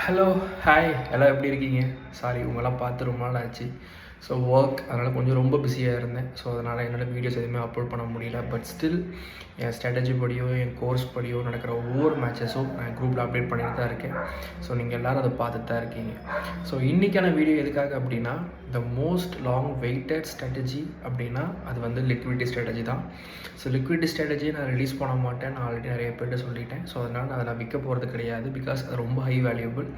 Hello hi எல்லாம் எப்படி இருக்கீங்க? சாரி உங்களெல்லாம் பார்த்து ரொம்ப நாள் ஆச்சு. ஸோ ஒர்க் அதனால் கொஞ்சம் ரொம்ப பிஸியாக இருந்தேன். ஸோ அதனால் என்னால் வீடியோஸ் எதுவுமே அப்லோட் பண்ண முடியல. பட் ஸ்டில் என் ஸ்ட்ராட்டஜி படியோ என் கோர்ஸ் படியோ நடக்கிற ஒவ்வொரு மேட்சஸும் நான் குரூப்பில் அப்டேட் பண்ணிட்டு தான் இருக்கேன். ஸோ நீங்கள் எல்லோரும் அதை பார்த்துட்டு தான் இருக்கீங்க. ஸோ இன்றைக்கான வீடியோ எதுக்காக அப்படின்னா, the most long weighted strategy அப்படின்னா அது வந்து லிக்விடிட்டி ஸ்ட்ராட்டஜி தான். ஸோ லிக்விடிட்டி ஸ்ட்ராட்டஜியை நான் ரிலீஸ் பண்ண மாட்டேன். நான் ஆல்ரெடி நிறைய பேர்கிட்ட சொல்லிட்டேன். ஸோ அதனால் நான் அதில் விற்க போகிறது கிடையாது. பிகாஸ் அது ரொம்ப ஹை வேல்யூபிள்.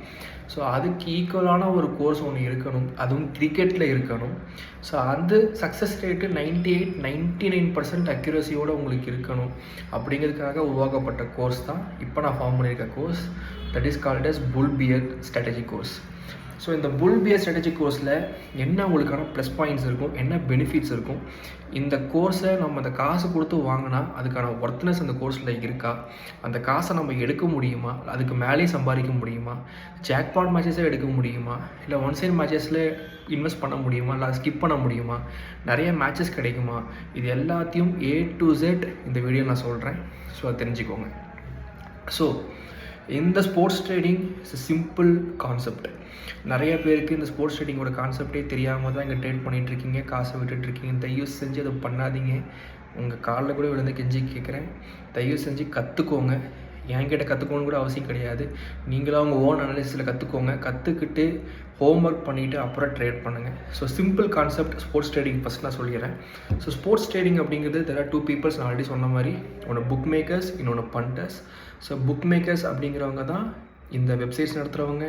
ஸோ அதுக்கு ஈக்குவலான ஒரு கோர்ஸ் ஒன்று இருக்கணும், அதுவும் கிரிக்கெட்டில் இருக்கணும். ஸோ அந்த சக்ஸஸ் ரேட்டு 98-99% அக்யூரஸியோடு உங்களுக்கு இருக்கணும் அப்படிங்கிறதுக்காக உருவாக்கப்பட்ட கோர்ஸ் தான் இப்போ நான் ஃபார்ம் பண்ணியிருக்க course. That is called as bull bear strategy course. So இந்த புல் பியர் ஸ்ட்ராட்டஜி கோர்ஸில் என்ன உங்களுக்கான ப்ளஸ் பாயிண்ட்ஸ் இருக்கும், என்ன பெனிஃபிட்ஸ் இருக்கும், இந்த கோர்ஸை நம்ம அந்த காசு கொடுத்து வாங்கினா அதுக்கான ஒர்த்னஸ் அந்த கோர்ஸில் இருக்கா, அந்த காசை நம்ம எடுக்க முடியுமா, அதுக்கு மேலேயும் சம்பாதிக்க முடியுமா, ஜாக்பாட் மேட்சஸை எடுக்க முடியுமா, இல்லை ஒன் சைட் மேட்சஸில் இன்வெஸ்ட் பண்ண முடியுமா, இல்லை ஸ்கிப் பண்ண முடியுமா, நிறைய மேட்சஸ் கிடைக்குமா, இது எல்லாத்தையும் A to Z இந்த வீடியோ நான் சொல்கிறேன். ஸோ அதை தெரிஞ்சுக்கோங்க. ஸோ இந்த sports trading is a simple concept. நிறைய பேருக்கு இந்த ஸ்போர்ட்ஸ் ட்ரேடிங்கோட கான்செப்டே தெரியாமல் தான் இங்கே ட்ரேட் பண்ணிகிட்ருக்கீங்க, காசை விட்டுட்ருக்கீங்க. தயவு செஞ்சு அதை பண்ணாதீங்க. உங்கள் காலில் கூட விழுந்து கெஞ்சி கேட்குறேன், தயவு செஞ்சு கற்றுக்கோங்க. என்கிட்ட கற்றுக்கணுன்னு கூட அவசியம் கிடையாது. நீங்களாக உங்கள் ஓன் அனாலிசிஸில் கற்றுக்கோங்க. கற்றுக்கிட்டு ஹோம்ஒர்க் பண்ணிவிட்டு அப்புறம் ட்ரேட் பண்ணுங்கள். So simple concept sports trading first நான் சொல்லிடுறேன். ஸோ ஸ்போர்ட்ஸ் ட்ரேடிங் அப்படிங்கிறது தெர் ஆர் 2 பீப்புள்ஸ். நான் ஆல்ரெடி சொன்ன மாதிரி ஒன்று புக் மேக்கர்ஸ், இன்னொன்று பண்டர்ஸ். ஸோ புக் மேக்கர்ஸ் அப்படிங்கிறவங்க தான் இந்த வெப்சைட்ஸ் நடத்துகிறவங்க,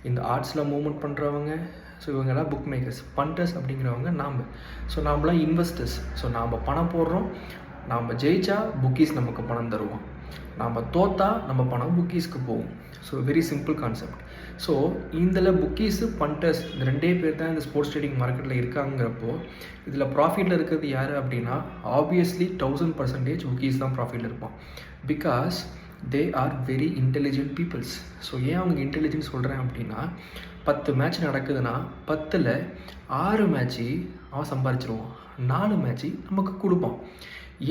இந்த ஆர்ட்ஸில் மூவ்மெண்ட் பண்ணுறவங்க. ஸோ இவங்கெல்லாம் புக் மேக்கர்ஸ். பண்டர்ஸ் அப்படிங்கிறவங்க நாம். So நாம்லாம் investors. ஸோ நாம் பணம் போடுறோம், நாம் ஜெயிச்சா புக்கீஸ் நமக்கு பணம் தருவோம், நாம் தோத்தா நம்ம பணம் புக்கீஸ்க்கு போகும். So very simple concept. So இதில் புக்கீஸு பண்டர்ஸ் இந்த 2 பேர் தான் இந்த ஸ்போர்ட்ஸ் ட்ரேடிங் மார்க்கெட்டில் இருக்காங்கிறப்போ இதில் ப்ராஃபிட்டில் இருக்கிறது யார் அப்படின்னா, ஆப்வியஸ்லி 1000% புக்கீஸ் தான் ப்ராஃபிட்டில் இருப்பான். Because they are very intelligent peoples. So ஏன் அவங்க இன்டெலிஜென்ட் சொல்கிறேன் அப்படின்னா, 10 மேட்ச் நடக்குதுன்னா 10ல் 6 மேட்ச்சு அவன் சம்பாரிச்சிருவான், 4 மேட்ச்சு நமக்கு கொடுப்பான்.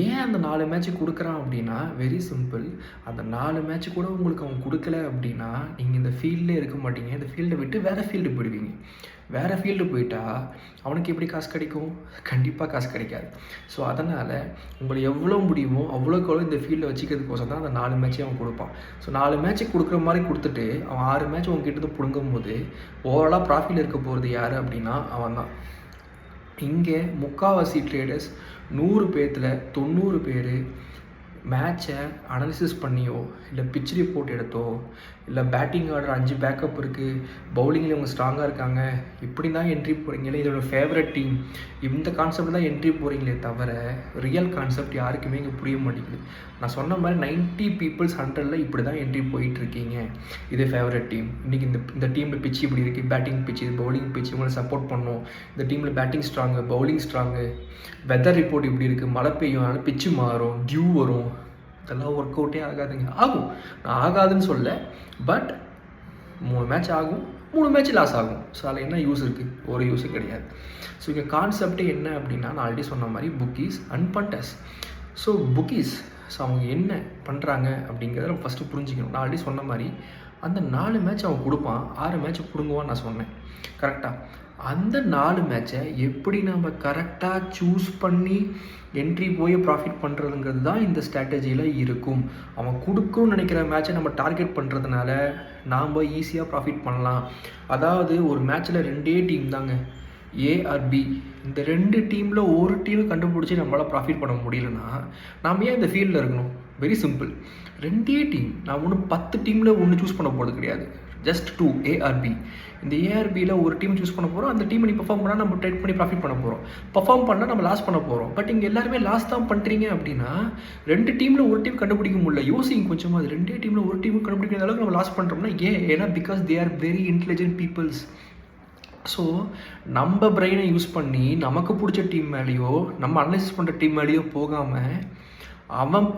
ஏன் அந்த 4 மேட்ச்சு கொடுக்குறான் அப்படின்னா, வெரி சிம்பிள். அந்த 4 மேட்ச்சு கூட உங்களுக்கு அவன் கொடுக்கல அப்படின்னா நீங்கள் இந்த ஃபீல்டில் இருக்க மாட்டீங்க. இந்த ஃபீல்டை விட்டு வேறு ஃபீல்டு போயிடுவீங்க. வேறு ஃபீல்டு போயிட்டா அவனுக்கு எப்படி காசு கிடைக்கும்? கண்டிப்பாக காசு கிடைக்காது. ஸோ அதனால் உங்களை எவ்வளோ முடியுமோ அவ்வளோக்கு அவ்வளோ இந்த ஃபீல்டை வச்சுக்கிறதுக்கோசம் தான் அந்த 4 மேட்ச்சே அவன் கொடுப்பான். ஸோ 4 மேட்ச்சு கொடுக்குற மாதிரி கொடுத்துட்டு அவன் 6 மேட்ச் உங்ககிட்ட புடுங்கும் போது ஓவராலாக ப்ராஃபிட்டில் இருக்க போகிறது யார் அப்படின்னா அவன் தான். இங்கே முக்கால்வாசி ட்ரேடர்ஸ் 100 பேர்த்தில் 90 பேர் மேட்சை அனாலிசிஸ் பண்ணியோ, இல்லை பிச் ரிப்போர்ட் எடுத்தோ, இல்லை பேட்டிங் ஆர்டர் 5 பேக்கப் இருக்குது, பவுலிங்கில் இவங்க ஸ்ட்ராங்காக இருக்காங்க, இப்படி தான் என்ட்ரி போகிறீங்களே, இதோட ஃபேவரட் டீம், இந்த கான்செப்ட் தான் என்ட்ரி போகிறீங்களே தவிர ரியல் கான்செப்ட் யாருக்குமே இங்கே புரிய மாட்டேங்குது. நான் சொன்ன மாதிரி 90 பீப்புள்ஸ் 100ல் இப்படி தான் என்ட்ரி போயிட்டுருக்கீங்க. இது ஃபேவரட் டீம், இன்றைக்கி இந்த டீமில் பிச்சு இப்படி இருக்குது, பேட்டிங் பிச்சு, இது பவுலிங் பிச்சு, இவங்களை சப்போர்ட் பண்ணணும், இந்த டீமில் batting strong, bowling strong, weather report இப்படி இருக்குது, மழை பெய்யும், அதனால் பிச்சு மாறும், டியூ வரும், இதெல்லாம் ஒர்க் அவுட்டே ஆகாதுங்க. ஆகும், நான் ஆகாதுன்னு சொல்ல, பட் 3 மேட்ச் ஆகும், 3 மேட்ச் லாஸ் ஆகும். ஸோ அதில் என்ன யூஸ் இருக்குது? ஒரு யூஸும் கிடையாது. ஸோ இங்கே கான்செப்டே என்ன அப்படின்னா, நான் ஆல்ரெடி சொன்ன மாதிரி bookies and benders. So bookies so அவங்க என்ன பண்ணுறாங்க அப்படிங்கிறத நம்ம ஃபஸ்ட்டு புரிஞ்சுக்கணும். நான் ஆல்ரெடி சொன்ன மாதிரி அந்த 4 மேட்ச் அவன் கொடுப்பான், 6 மேட்ச் பிடுங்குவான்னு நான் சொன்னேன் கரெக்டாக. அந்த 4 மேட்சை எப்படி நம்ம கரெக்டாக சூஸ் பண்ணி என்ட்ரி போய் ப்ராஃபிட் பண்ணுறதுங்கிறது தான் இந்த ஸ்ட்ராட்டஜியில் இருக்கும். அவன் கொடுக்குன்னு நினைக்கிற மேட்சை நம்ம டார்கெட் பண்ணுறதுனால நாம் ஈஸியாக ப்ராஃபிட் பண்ணலாம். அதாவது ஒரு மேட்ச்சில் 2 டீம் தாங்க, A or B. இந்த 2 டீமில் ஒரு டீமை கண்டுபிடிச்சி நம்மளால் ப்ராஃபிட் பண்ண முடியலன்னா நாம் ஏன் இந்த ஃபீல்டில் இருக்கணும்? Very simple. 2 டீம், நான் ஒன்று 10 டீமில் ஒன்று சூஸ் பண்ண போகிறது கிடையாது. Just 2 A or B. இந்த A or Bயில் ஒரு டீம் சூஸ் பண்ண போகிறோம். அந்த டீமை நீ பர்ஃபார்ம் பண்ணால் நம்ம ட்ரேட் பண்ணி ப்ராஃபிட் பண்ண போகிறோம், பர்ஃபார்ம் பண்ணால் நம்ம லாஸ் பண்ண போகிறோம். பட் இங்கே எல்லாருமே லாஸ் தான் பண்ணுறீங்க அப்படின்னா 2 டீமில் ஒரு டீம் கண்டுபிடிக்க முடியல. யோசிங்க கொஞ்சமாக, அது 2 டீமில் ஒரு டீம் கண்டுபிடிக்கிற அளவுக்கு நம்ம லாஸ் பண்ணுறோம்னா ஏன்னா because they are very intelligent peoples. So நம்ம பிரெயினை யூஸ் பண்ணி நமக்கு பிடிச்ச டீம் மேலேயோ, நம்ம அனலைசிஸ் பண்ணுற டீம் மேலேயோ போகாமல்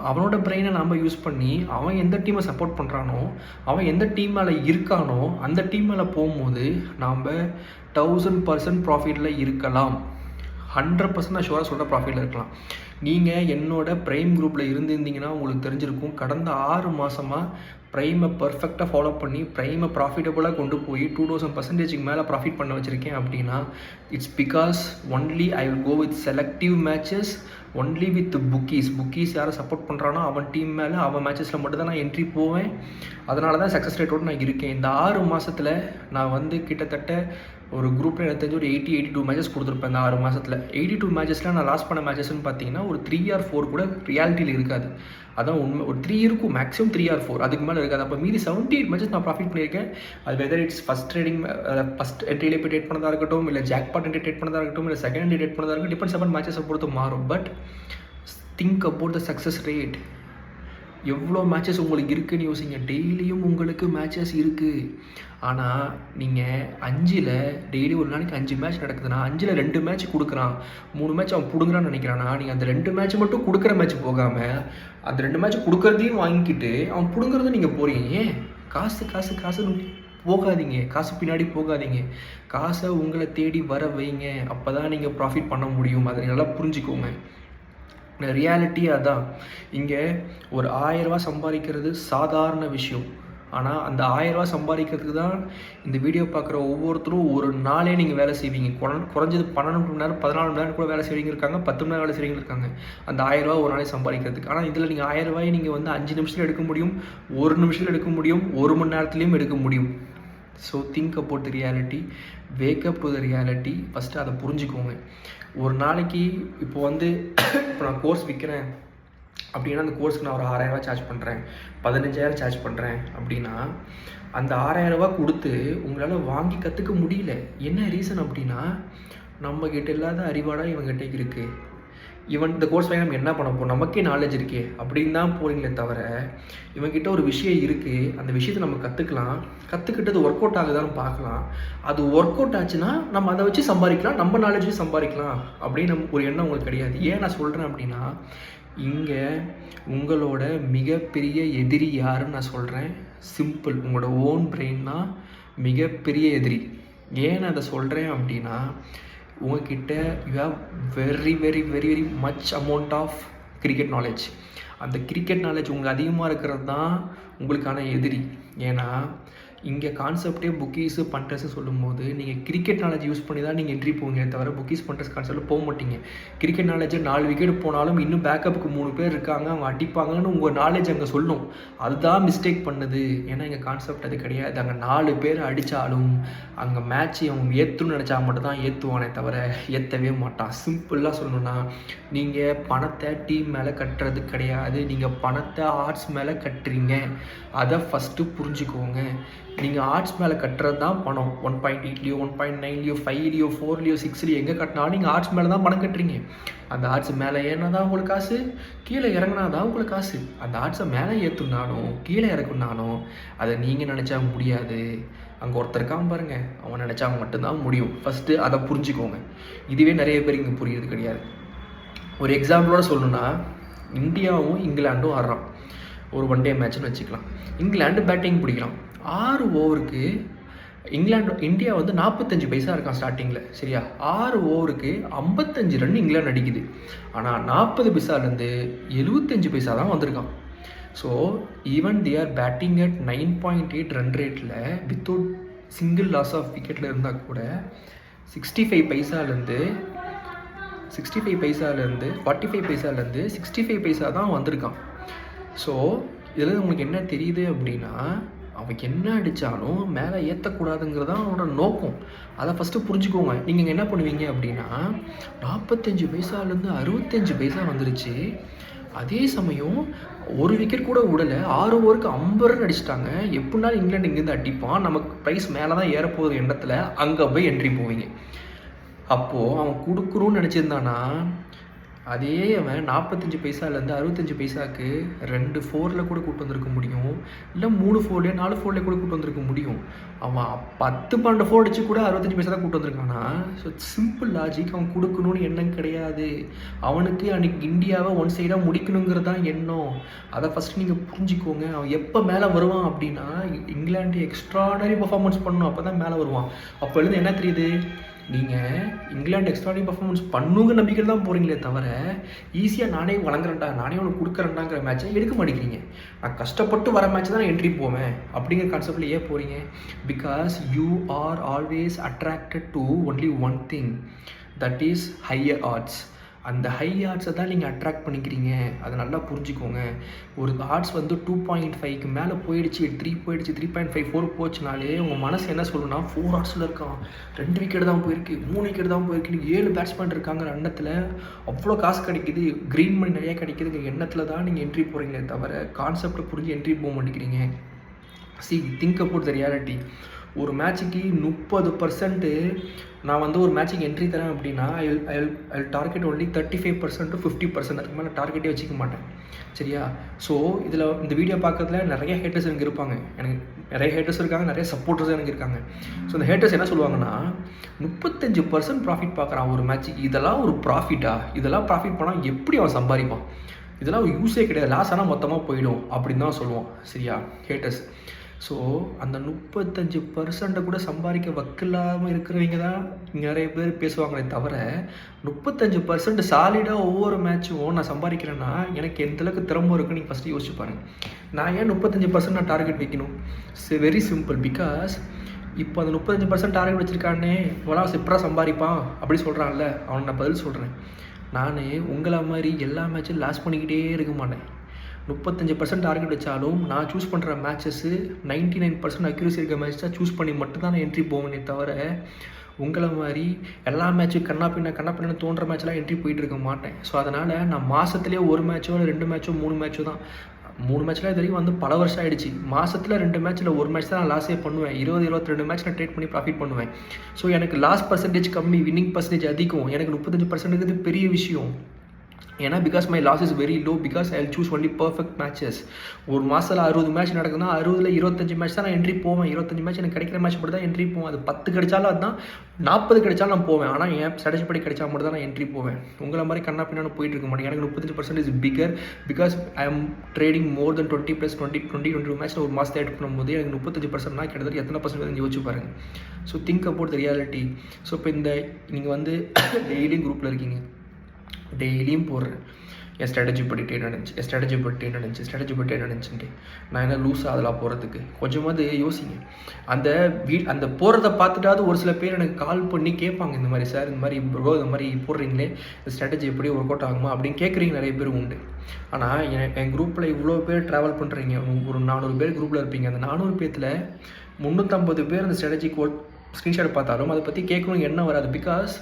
அவனோட பிரெயினை நம்ம யூஸ் பண்ணி அவன் எந்த டீமை சப்போர்ட் பண்ணுறானோ, அவன் எந்த டீம் மேலே இருக்கானோ அந்த டீம் மேலே போகும்போது நாம் 1000% ப்ராஃபிட்டில் இருக்கலாம். 100% நான் ஷுவராக சொல்கிற ப்ராஃபிட்டில் இருக்கலாம். நீங்கள் என்னோட ப்ரைம் குரூப்பில் இருந்திருந்தீங்கன்னா உங்களுக்கு தெரிஞ்சிருக்கும், கடந்த 6 மாதமாக ப்ரைமை பர்ஃபெக்டாக ஃபாலோ பண்ணி ப்ரைமை ப்ராஃபிட்டபுளாக கொண்டு போய் 2000% மேலே ப்ராஃபிட் பண்ண வச்சுருக்கேன் அப்படின்னா it's because only I will go with selective matches, only with bookies யாரை சப்போர்ட் பண்ணுறானோ அவன் டீம் மேலே அவன் மேட்சஸில் மட்டும் தான் நான் என்ட்ரி போவேன். அதனால தான் சக்ஸஸ் ரேட்டோடு நான் இருக்கேன். இந்த 6 மாதத்தில் நான் வந்து கிட்டத்தட்ட ஒரு குரூப்பில் எனக்கு தெரிஞ்சு ஒரு 82 மேட்சஸ் கொடுத்துருப்பேன். இந்த 6 மாதத்தில் 82 மேட்சஸில் நான் லாஸ் பண்ண மேட்சஸ்ன்னு பார்த்தீங்கன்னா ஒரு 3 or 4 கூட ரியாலிட்டியில் இருக்காது. அதான் உண்மை. ஒரு 3 இருக்கும், மேக்ஸிமம் 3 or 4, அதுக்கு மேலே இருக்காது. அப்போ மீதி 78 மேட்சஸ் நான் ப்ராஃபிட் பண்ணியிருக்கேன். அது வெதர் இட்ஸ் ஃபஸ்ட் என்ட்ரியிலே போய் ட்ரேட் பண்ணதாக இருக்கட்டும், இல்லை ஜாக்பாட் என்ட்ரி ட்ரேட் பண்ணதாக இருக்கட்டும், இல்லை செகண்ட் என்ட்ரி ட்ரேட் பண்ணதாக இருக்கட்டும், டிபெண்ட்ஸ் அப்பான் மேட்சஸை பொறுத்து மாறும். But think about the success rate. எவ்வளோ மேட்சஸ் உங்களுக்கு இருக்குதுன்னு யோசிங்க. டெய்லியும் உங்களுக்கு மேட்சஸ் இருக்குது. ஆனால் நீங்கள் 5ல் டெய்லி ஒரு நாளைக்கு 5 மேட்ச் நடக்குதுன்னா 5ல் 2 மேட்ச் கொடுக்குறான், 3 மேட்ச் அவன் பிடுங்குறான்னு நினைக்கிறான்னா நீங்கள் அந்த 2 மேட்ச் மட்டும் கொடுக்குற மேட்ச் போகாமல் அந்த 2 மேட்ச் கொடுக்குறதையும் வாங்கிக்கிட்டு அவன் பிடுங்குறதும் நீங்கள் போகிறீங்க. ஏன் காசுன்னு போகாதீங்க, காசு பின்னாடி போகாதீங்க. காசை உங்களை தேடி வர வைங்க. அப்போ தான் நீங்கள் ப்ராஃபிட் பண்ண முடியும். அதை நல்லா புரிஞ்சுக்கோங்க. ரியாலிட்டி அதான். இங்கே ஒரு 1000 ரூபா சம்பாதிக்கிறது சாதாரண விஷயம். ஆனால் அந்த 1000 ரூபா சம்பாதிக்கிறதுக்கு தான் இந்த வீடியோ பார்க்குற ஒவ்வொருத்தரும் ஒரு நாளே நீங்கள் வேலை செய்வீங்க. குறைஞ்சது 12 மணி நேரம் 14 மணி நேரம் கூட வேலை செய்வீங்க இருக்காங்க, 10 மணி நேரம் வேலை செய்வீங்க இருக்காங்க அந்த 1000 ரூபா ஒரு நாளே சம்பாதிக்கிறதுக்கு. ஆனால் இதில் நீங்கள் 1000 ரூபாயை நீங்கள் வந்து 5 நிமிஷத்தில் எடுக்க முடியும், 1 நிமிஷத்தில் எடுக்க முடியும், 1 மணி நேரத்துலேயும் எடுக்க முடியும். So think about the reality, wake up to the reality. First அதை புரிஞ்சுக்கோங்க. ஒரு நாளைக்கு இப்போ நான் கோர்ஸ் விற்கிறேன் அப்படின்னா அந்த கோர்ஸ்க்கு நான் ஒரு 6000 ரூபா சார்ஜ் பண்ணுறேன், 15000 சார்ஜ் பண்ணுறேன் அப்படின்னா அந்த 6000 ரூபா கொடுத்து உங்களால் வாங்கி கற்றுக்க முடியல. என்ன ரீசன் அப்படின்னா நம்மக்கிட்ட இல்லாத அறிவாடாக இவங்ககிட்ட இருக்குது. இந்த கோர்ஸ் வாங்கி நம்ம என்ன பண்ண போகிறோம், நமக்கே நாலேஜ் இருக்கே அப்படின்னு தான் போகிறீங்களே தவிர இவங்ககிட்ட ஒரு விஷயம் இருக்குது, அந்த விஷயத்தை நம்ம கற்றுக்கிட்டது ஒர்க் அவுட் ஆகுதான்னு பார்க்கலாம். அது ஒர்க் அவுட் ஆச்சுன்னா நம்ம அதை வச்சு சம்பாதிக்கலாம், நம்ம நாலேஜ் வச்சு சம்பாதிக்கலாம் அப்படின்னு ஒரு எண்ணம் உங்களுக்கு கிடையாது. ஏன் நான் சொல்கிறேன் அப்படின்னா இங்கே உங்களோட மிகப்பெரிய எதிரி யாருன்னு நான் சொல்கிறேன். சிம்பிள், உங்களோட ஓன் பிரெயின் தான் மிகப்பெரிய எதிரி. ஏன் நான் அதை சொல்கிறேன் அப்படின்னா உங்ககிட்ட you have very very very very much amount of cricket knowledge. அந்த கிரிக்கெட் நாலேஜ் உங்களுக்கு அதிகமாக இருக்கிறது தான் உங்களுக்கான எதிரி. ஏன்னா இங்கே கான்செப்டே புக்கீஸு பண்டர்ஸு சொல்லும்போது நீங்கள் கிரிக்கெட் நாலேஜ் யூஸ் பண்ணி தான் நீங்கள் என்ட்ரி போவீங்க தவிர புக்கீஸ் பண்டர்ஸ் கான்செப்டில் போக மாட்டீங்க. கிரிக்கெட் நாலேஜ் 4 விக்கெட் போனாலும் இன்னும் பேக்கப்புக்கு 3 பேர் இருக்காங்க, அவங்க அடிப்பாங்கன்னு உங்கள் நாலேஜ் அங்கே சொல்லும். அதுதான் மிஸ்டேக் பண்ணுது. ஏன்னா எங்கள் கான்செப்ட் அது கிடையாது. அங்கே 4 பேர் அடித்தாலும் அங்கே மேட்ச் அவங்க ஏற்றுன்னு நினச்சா மட்டும் தான் ஏற்றுவானே தவிர ஏற்றவே மாட்டான். சிம்பிளாக சொல்லணுன்னா நீங்கள் பணத்தை டீம் மேலே கட்டுறது கிடையாது, நீங்கள் பணத்தை ஆர்ட்ஸ் மேலே கட்டுறீங்க. அதை ஃபஸ்ட்டு புரிஞ்சுக்கோங்க. நீங்கள் ஆர்ட்ஸ் மேலே கட்டுறது தான் பணம். 1.8லையோ 1.9லையோ 5லையோ 4லையோ 6லையோ எங்கே கட்டினாலும் நீங்கள் ஆர்ட்ஸ் மேலே தான் பணம் கட்டுறீங்க. அந்த ஆர்ட்ஸ் மேலே ஏறினா தான் உங்களுக்கு காசு, கீழே இறங்கினா தான் உங்களுக்கு காசு. அந்த ஆர்ட்ஸை மேலே ஏற்றுனாலும் கீழே இறக்குனாலும் அதை நீங்கள் நினச்சா முடியாது. அங்கே ஒருத்தருக்காம பாருங்கள், அவன் நினச்சா மட்டும்தான் முடியும். ஃபஸ்ட்டு அதை புரிஞ்சுக்கோங்க. இதுவே நிறைய பேர் இங்கே புரியுறது கிடையாது. ஒரு எக்ஸாம்பிளோட சொல்லணுன்னா இந்தியாவும் இங்கிலாண்டும் ஆடுறான். ஒரு 1 டே மேட்ச்னு வச்சுக்கலாம். இங்கிலாண்டு பேட்டிங் பிடிக்கலாம். 6 ஓவருக்கு இந்தியா 45 பைசா இருக்கான் ஸ்டார்டிங்கில், சரியா? 6 ஓவருக்கு 55 ரன் இங்கிலாந்து அடிக்குது. ஆனால் 40 பைசாலேருந்து 75 பைசா தான் வந்திருக்கான். So even they are batting at 9.8 run ரேட்டில் வித்தவுட் சிங்கிள் லாஸ் ஆஃப் விக்கெட்டில் இருந்தால் கூட 65 பைசாலேருந்து 45 பைசாலேருந்து 65 பைசா தான் வந்திருக்கான். ஸோ இதில் உங்களுக்கு என்ன தெரியுது அப்படின்னா அவன் என்ன அடித்தாலும் மேலே ஏற்றக்கூடாதுங்கிறது தான் அவனோட நோக்கம். அதை ஃபஸ்ட்டு புரிஞ்சுக்கோங்க. நீங்கள் என்ன பண்ணுவீங்க அப்படின்னா 45 பைசாலேருந்து 65 பைசா வந்துருச்சு. அதே சமயம் ஒரு விக்கெட் கூட விடலை, 6 ஓவருக்கு 50 ரன் அடிச்சிட்டாங்க. எப்படினாலும் இங்கிலாந்து இங்கேருந்து அடிப்பான், நமக்கு ப்ரைஸ் மேலே தான் ஏறப்போகுது எண்ணத்தில் அங்கே போய் என்ட்ரி போவீங்க. அப்போது அவன் கொடுக்குறோன்னு நினச்சிருந்தானா அதே அவன் 45 பைசாலேருந்து 65 பைசாவுக்கு 2 4ல் கூட கூட்டு வந்திருக்க முடியும், இல்லை 3 4லையோ 4 4லையோ கூட கூட்டு வந்திருக்க முடியும். அவன் 10-12 4 அடிச்சு கூட 65 பைசா தான் கூட்டு வந்திருக்கானா. So simple logic. அவன் கொடுக்கணும்னு எண்ணம் கிடையாது. அவனுக்கு அன்றைக்கி இந்தியாவை ஒன் சைடாக முடிக்கணுங்கிறது தான் எண்ணம். அதை ஃபஸ்ட்டு நீங்கள் புரிஞ்சுக்கோங்க. அவன் எப்போ மேலே வருவான் அப்படின்னா இங்கிலாந்து எக்ஸ்ட்ராடனரி பர்ஃபார்மன்ஸ் பண்ணணும், அப்போ தான் மேலே வருவான். அப்போலேருந்து என்ன தெரியுது, நீங்கள் இங்கிலாந்து எக்ஸ்ட்ராடினரி பர்ஃபார்மன்ஸ் பண்ணுங்க நம்பிக்கை தான் போகிறீங்களே தவிர ஈஸியாக நானே வழங்குறேன்டா நானே ஒன்று கொடுக்குறேன்டாங்கிற மேட்சை எடுக்க மாட்டேங்கிறீங்க. நான் கஷ்டப்பட்டு வர மேட்ச் தான் நான் என்ட்ரி போவேன் அப்படிங்கிற கான்செப்டில் ஏன் போகிறீங்க? Because you are always attracted to only one thing, that is higher arts. அந்த ஹை ஆர்ட்ஸை தான் நீங்கள் அட்ராக்ட் பண்ணிக்கிறீங்க. அதை நல்லா புரிஞ்சுக்கோங்க. ஒரு ஆர்ட்ஸ் வந்து 2.5க்கு மேலே போயிடுச்சு, 3 போயிடுச்சு, 3.5 4 போச்சுனாலே உங்கள் மனசு என்ன சொல்லணும்னா 4 ஆர்ட்ஸில் இருக்கான், 2 விக்கெட் தான் போயிருக்கு, 3 விக்கெட் தான் போயிருக்கு, 7 பேட்ஸ்மேன் இருக்காங்கிற எண்ணத்தில் அவ்வளோ காசு கிடைக்குது, க்ரீன் மணி நிறையா கிடைக்குதுங்கிற எண்ணத்தில் தான் நீங்கள் என்ட்ரி போகிறீங்களே தவிர கான்செப்டை புரிஞ்சு என்ட்ரி போக மாட்டேங்கிறீங்க. Think about the reality. ஒரு மேட்சுக்கு 30% நான் வந்து ஒரு மேட்சுக்கு என்ட்ரி தரேன் அப்படின்னா ஐ டார்கெட் ஒன்லி 35% to 50%. அதுக்கு மேலே டார்கெட்டே வச்சுக்க மாட்டேன். சரியா? ஸோ இதில் இந்த வீடியோ பார்க்கறதுல நிறைய ஹேட்டர்ஸ் எனக்கு இருப்பாங்க. எனக்கு நிறைய ஹேட்டர்ஸ் இருக்காங்க, நிறைய சப்போர்ட்டர்ஸும் எனக்கு இருக்காங்க. ஸோ இந்த ஹேட்டர்ஸ் என்ன சொல்லுவாங்கன்னா 35% ப்ராஃபிட் பார்க்குறான் ஒரு மேட்சுக்கு, இதெல்லாம் ஒரு ப்ராஃபிட்டா? இதெல்லாம் ப்ராஃபிட் பண்ணால் எப்படி அவன் சம்பாதிப்பான்? இதெல்லாம் ஒரு யூஸே கிடையாது, லாஸ் ஆனால் மொத்தமாக போயிடும் அப்படின்னு தான் சொல்லுவான். சரியா? ஹேட்டர்ஸ். ஸோ அந்த 35% கூட சம்பாதிக்க வக்கில்லாமல் இருக்கிறவங்க தான் நிறைய பேர் பேசுவாங்களே தவிர 35% சாலிடாக ஒவ்வொரு மேட்சும் நான் சம்பாதிக்கிறேன்னா எனக்கு எந்தளவுக்கு திறமை இருக்குன்னு நீங்கள் ஃபஸ்ட்டு யோசிச்சு பாருங்கள். நான் ஏன் 35% நான் டார்கெட் வைக்கணும்? Very simple. பிகாஸ் இப்போ அந்த 35% டார்கெட் வச்சுருக்கானே இவ்வளோ சிப்பராக சம்பாதிப்பான் அப்படி சொல்கிறான்ல, அவனுக்கு நான் பதில் சொல்கிறேன். நான் உங்களை மாதிரி எல்லா மேட்சும் லாஸ் பண்ணிக்கிட்டே இருக்க மாட்டேன். 35% டார்கெட் வச்சாலும் நான் சூஸ் பண்ணுற மேட்சஸ்ஸு 99% அக்யூரசி இருக்க மேட்ச் தான் சூஸ் பண்ணி மட்டும்தான் நான் என்ட்ரி போவேனே தவிர உங்களை மாதிரி எல்லா மேட்சும் கண்ணா தோன்ற மேட்ச்லாம் என்ட்ரி போயிட்டு இருக்க மாட்டேன். ஸோ அதனால் நான் மாதத்துலேயே ஒரு மேட்சோ இல்லை 2 மேட்சோ 3 மேட்சோ தான், 3 மேட்ச்லாம் இது வரைக்கும் வந்து பல வருஷம் ஆகிடுச்சு. மாதத்தில் 2 மேட்ச்சில் ஒரு மேட்ச் தான் நான் லாஸே பண்ணுவேன். 20-22 மேட்ச் நான் ட்ரேட் பண்ணி ப்ராஃபிட் பண்ணுவேன். ஸோ எனக்கு லாஸ் பர்சன்டேஜ் கம்மி, வின்னிங் பர்சன்டேஜ் அதிகம். எனக்கு 35% பெரிய விஷயம். ஏன்னா because my loss is very low, because I choose only perfect matches. ஒரு மாதத்தில் 60 மேட்ச் நடக்குதுன்னா 60ல் 25 மேட்ச் தான் நான் என்ட்ரி போவேன். 25 மேட்ச் எனக்கு கிடைக்கிற மேட்ச் மட்டும் தான் என்ட்ரி போவேன். அது 10 கிடைச்சாலும் அதுதான், 40 கிடைச்சாலும் நான் போவேன். ஆனால் என் ஸ்ட்ராட்டஜி படி கிடைச்சா மட்டும் தான் நான் என்ட்ரி போவேன். உங்களை மாதிரி கண்ணா பின்னான்னு போயிட்டு இருக்க மாட்டேன். எனக்கு 35% is bigger, because I am trading more then 20 match ஒரு மாதத்தை ஆட் பண்ணும்போது எனக்கு 35%னா கிட்டத்தட்ட எத்தனை பர்சன்ட் யோசிச்சு பாருங்கள். So think about the reality. So இப்போ இந்த நீங்கள் வந்து டெய்லியும் குரூப்பில் இருக்கீங்க, டெய்லியும் போடுறேன் என் ஸ்ட்ராட்டஜி படிட்டு நினச்சிட்டு நான் என்ன லூஸாக அதெல்லாம் போகிறதுக்கு கொஞ்சமாவது யோசிங்க. அந்த போகிறத பார்த்துட்டாவது ஒரு சில பேர் எனக்கு கால் பண்ணி கேட்பாங்க, இந்த மாதிரி சார் இந்த மாதிரி ப்ரோ இந்த மாதிரி போடுறீங்களே இந்த ஸ்ட்ராட்டஜி எப்படி ஒர்க் அவுட் ஆகுமா அப்படின்னு கேட்குறீங்க நிறைய பேர் உண்டு. ஆனால் என் குரூப்பில் இவ்வளோ பேர் ட்ராவல் பண்ணுறீங்க, ஒரு 400 பேர் குரூப்பில் இருப்பீங்க. அந்த 400 பேர்த்தில் 350 பேர் அந்த ஸ்ட்ராட்டஜி ஸ்க்ரீன்ஷாட் பார்த்தாலும் அதை பற்றி கேட்கணும் என்ன வராது. பிகாஸ்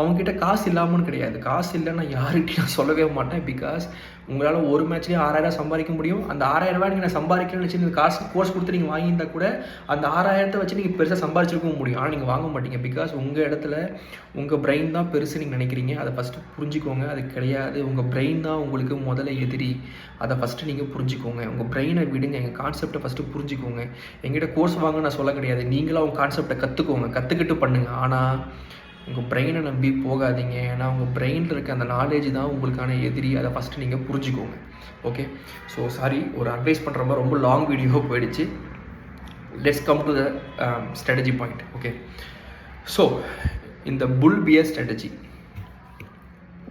அவங்ககிட்ட காசு இல்லாமல்னு கிடையாது, காசு இல்லைன்னு நான் யார்கிட்டையும் நான் சொல்லவே மாட்டேன். பிகாஸ் உங்களால் ஒரு மேட்ச்லேயே 6000 சம்பாதிக்க முடியும். அந்த 6000 நீங்கள் நான் சம்பாதிக்கணும்னு வச்சு நீங்கள் காசு கோர்ஸ் கொடுத்து நீங்கள் வாங்கியிருந்தா கூட அந்த 6000 வச்சு நீங்கள் பெருசாக சம்பாதிச்சிருக்கவும் முடியும். ஆனால் நீங்கள் வாங்க மாட்டீங்க. பிகாஸ் உங்கள் இடத்துல உங்கள் பிரெயின் தான் பெருசு நீங்கள் நினைக்கிறீங்க. அதை ஃபஸ்ட்டு புரிஞ்சுக்கோங்க. அது கிடையாது. உங்கள் பிரெயின் தான் உங்களுக்கு முதல்ல எதிரி. அதை ஃபஸ்ட்டு நீங்கள் புரிஞ்சுக்கோங்க. உங்கள் பிரெயினை விடுங்க, எங்கள் கான்செப்டை ஃபஸ்ட்டு புரிஞ்சுக்கோங்க. எங்கிட்ட கோர்ஸ் வாங்க நான் சொல்ல கிடையாது, நீங்களாம் உங்கள் கான்செப்டை கற்றுக்கிட்டு பண்ணுங்கள். ஆனால் உங்கள் பிரெயினை நம்பி போகாதீங்க. ஏன்னா உங்கள் பிரெயினில் இருக்க அந்த நாலேஜ் தான் உங்களுக்கான எதிரி. அதை ஃபஸ்ட்டு நீங்கள் புரிஞ்சுக்கோங்க. ஓகே? ஸோ சாரி, ஒரு அட்வைஸ் பண்ணுற மாதிரி ரொம்ப லாங் வீடியோ போயிடுச்சு. Let's come to the strategy point. Okay? So இந்த புல் பியர் ஸ்ட்ராட்டஜி